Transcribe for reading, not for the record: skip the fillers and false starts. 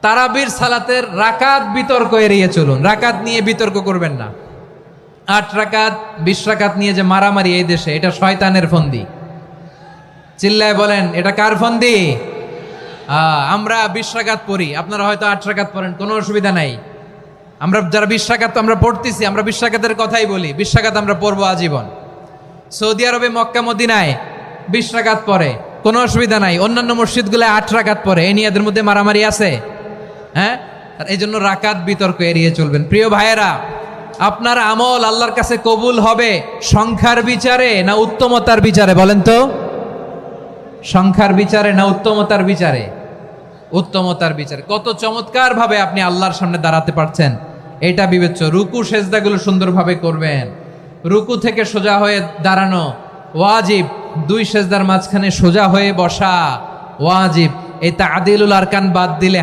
তারাবির সালাতের রাকাত বিতর্ক এড়িয়ে চলুন, রাকাত নিয়ে বিতর্ক করবেন না। 8 রাকাত 20 রাকাত নিয়ে যে মারামারি এই দেশে, এটা শয়তানের ফন্দি। চিল্লায় বলেন এটা কার ফন্দি? আমরা 20 রাকাত পড়ি, আপনারা হয়তো 8 রাকাত পড়েন, কোনো অসুবিধা নাই। আমরা যারা 20 রাকাত আমরা পড়তেছি, আমরা 20 রাকাতের কথাই বলি, 20 রাকাত আমরা পড়বো আজীবন। সৌদি আরবে মক্কা মদিনায় 20 রাকাত পড়ে, কোনো অসুবিধা নাই। অন্যান্য মসজিদগুলোয় 8 রাকাত পড়ে, এই নিয়ে এদের মধ্যে মারামারি আছে? হ্যাঁ, এই জন্য রাকাত বিতর্ক এড়িয়ে চলবেন। প্রিয় ভাইয়েরা, আপনার আমল আল্লাহর কাছে কবুল হবে সংখ্যার বিচারে না উত্তমতার বিচারে? বলেন তো, সংখ্যার বিচারে না উত্তমতার বিচারে? উত্তমতার বিচারে। কত চমৎকার ভাবে আপনি আল্লাহর সামনে দাঁড়াতে পারছেন এটা বিবেচ্য। রুকু সেজদাগুলো সুন্দরভাবে করবেন, রুকু থেকে সোজা হয়ে দাঁড়ানো ওয়াজিব, 2 সেজদার মাঝখানে সোজা হয়ে বসা ওয়াজিব। এই তাদিলুল আরকান বাদ দিলে